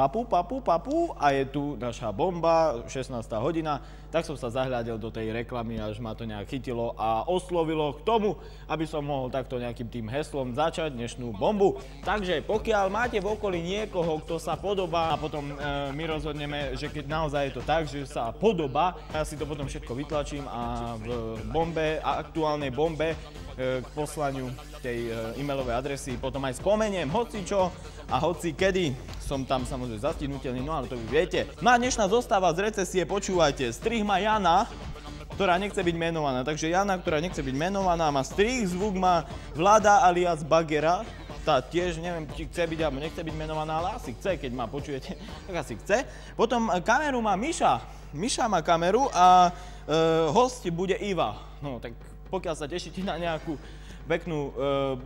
papu, papu, papu a je tu naša bomba, 16. hodina. Tak som sa zahľadil do tej reklamy, až ma to nejak chytilo a oslovilo k tomu, aby som mohol takto nejakým tým heslom začať dnešnú bombu. Takže pokiaľ máte v okolí niekoho, kto sa podobá a potom my rozhodneme, že keď naozaj je to tak, že sa podobá, ja si to potom všetko vytlačím a v bombe, aktuálnej bombe k poslaniu tej e-mailovej adresy potom aj spomeniem hocičo a hoci kedy. Som tam samozrejme zastihnutelný, no ale to vy viete. No a dnešná zostáva z recesie, počúvajte, strih má Jana, ktorá nechce byť menovaná. Takže Jana, ktorá nechce byť menovaná, má strih, zvuk má Vlada alias Bagera. Tá tiež, neviem, či chce byť alebo nechce byť menovaná, ale asi chce, keď ma počujete, tak asi chce. Potom kameru má Miša. Miša má kameru a host bude Iva. No tak pokiaľ sa tešíte na nejakú peknú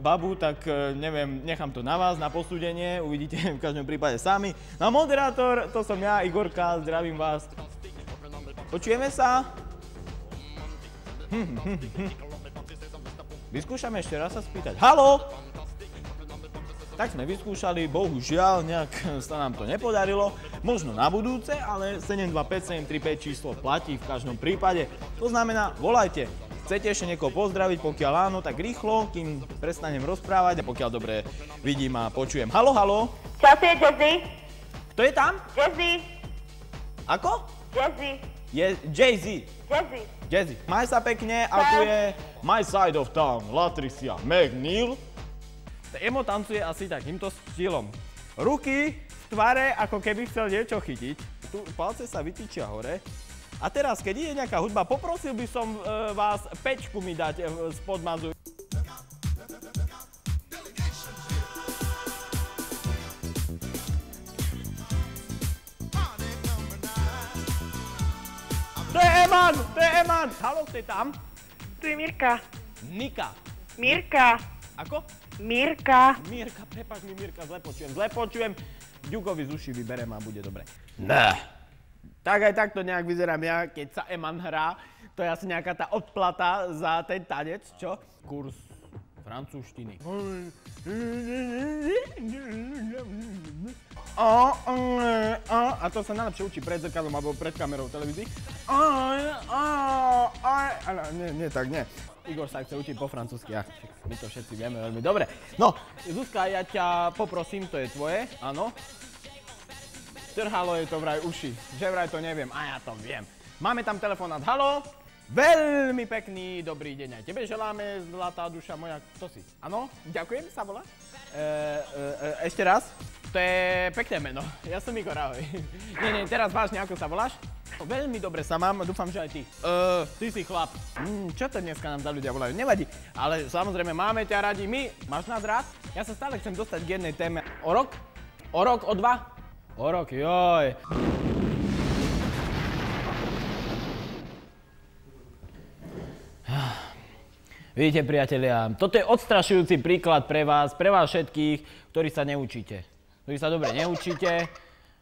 babu, tak neviem, nechám to na vás, na posúdenie, uvidíte v každom prípade sami. No a moderátor, to som ja, Igorka, zdravím vás. Počujeme sa? Vyskúšame ešte raz sa spýtať. Haló? Tak sme vyskúšali, bohužiaľ, nejak sa nám to nepodarilo. Možno na budúce, ale 725-735 číslo platí v každom prípade. To znamená, volajte. Chcete ešte niekoho pozdraviť, pokiaľ áno, tak rýchlo, kým prestanem rozprávať a pokiaľ dobre vidím a počujem. Haló, haló? Čau, tu je Jazzy. Kto je tam? Jazzy. Ako? Jazzy. Je Jay-Z. Jazzy. Jazzy. Maj sa pekne a tu je My Side of Town, Latricia McNeil. Emo tancuje asi takýmto štýlom. Ruky v tvare, ako keby chcel niečo chytiť. Tu palce sa vytýčia hore. A teraz, keď ide nejaká hudba, poprosil by som vás pečku mi dať z podmazu. To je Eman! To je Eman! Haló, kto je tam? Tu je Mirka. Nika. Mirka. Ako? Mirka. Mirka, prepáč mi Mirka, zle počujem. Ďukovi z uší vyberem a bude dobre. Ne. Tak aj takto nejak vyzerám ja, keď sa Eman hrá. To je asi nejaká tá odplata za ten tanec, čo? Kurs francúzštiny. A to sa najlepšie učí pred zrkadlom alebo pred kamerou televízii. Nie, tak nie. Igor sa chce učiť po francúzsky, my to všetci vieme veľmi dobre. No, Zuzka, ja ťa poprosím, to je tvoje, áno. Trhalo je to vraj uši, že vraj to neviem, a ja to viem. Máme tam telefonát, haló? Veľmi pekný dobrý deň aj tebe želáme, zlatá duša moja, kto si? Áno, ďakujem, sa volá? Ešte raz? To je pekné meno, ja som Igor, ahoj. Nie, teraz vážne, ako sa voláš? Veľmi dobre sa mám, dúfam, že aj ty. Ty si chlap. Čo to dneska nám za ľudia volajú? Nevadí, ale samozrejme máme ťa radi my. Máš nás rád? Ja sa stále chcem dostať k jednej téme. O rok? O rok? O dva? O rok, joj. Vidíte, priatelia, toto je odstrašujúci príklad pre vás všetkých, ktorí sa neučíte. Ktorí sa dobre neučíte,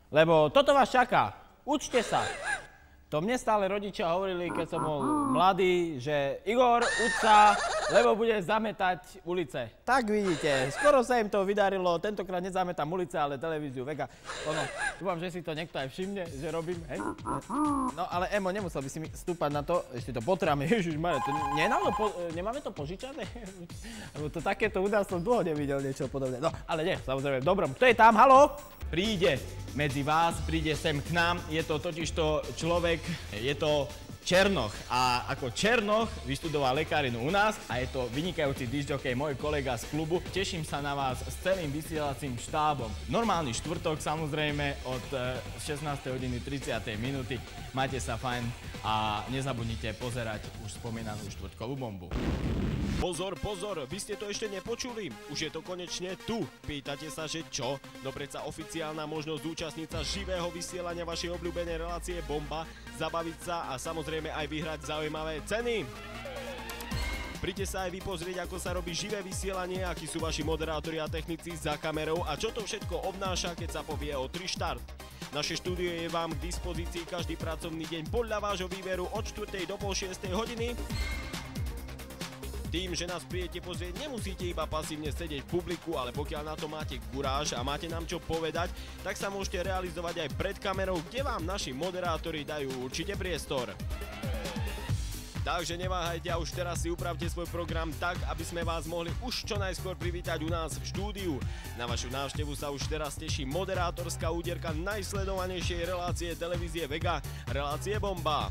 lebo toto vás čaká. Učte sa. To mne stále rodičia hovorili, keď som bol mladý, že Igor, uč sa, lebo budeš zametať ulice. Tak vidíte, skoro sa im to vydarilo, tentokrát nezametám ulice, ale televíziu Vega. Dúfam, že si to niekto aj všimne, že robím, hej? No ale Emo, nemusel by si mi stúpať na to, ešte to potráme, ježišmarja, nemáme to požičané? Lebo to takéto údaj som dlho nevidel niečo podobné. No, ale nie, samozrejme, dobrom, kto je tam, haló? Príde medzi vás, príde sem k nám, je to totižto človek, je to Černoch a ako Černoch vyštudoval lekárinu u nás a je to vynikajúci discjockey, môj kolega z klubu. Teším sa na vás s celým vysielacím štábom. Normálny štvrtok samozrejme od 16:30. Majte sa fajn a nezabudnite pozerať už spomínanú štvrtkovú bombu. Pozor, pozor, vy ste to ešte nepočuli? Už je to konečne tu. Pýtate sa, že čo? No predsa oficiálna možnosť zúčastniť sa živého vysielania vašej obľúbenej relácie Bomba, zabaviť sa a samozrejme aj vyhrať zaujímavé ceny. Príďte sa aj vy pozrieť, ako sa robí živé vysielanie, akí sú vaši moderátori a technici za kamerou a čo to všetko obnáša, keď sa povie o 3 štart. Naše štúdio je vám k dispozícii každý pracovný deň podľa vášho výberu od 4. do pol 6. hodiny. Tým, že nás príjete pozrieť, nemusíte iba pasívne sedieť v publiku, ale pokiaľ na to máte guráž a máte nám čo povedať, tak sa môžete realizovať aj pred kamerou, kde vám naši moderátori dajú určite priestor. Takže neváhajte a už teraz si upravte svoj program tak, aby sme vás mohli už čo najskôr privítať u nás v štúdiu. Na vašu návštevu sa už teraz teší moderátorská úderka najsledovanejšej relácie televízie Vega, relácie Bomba.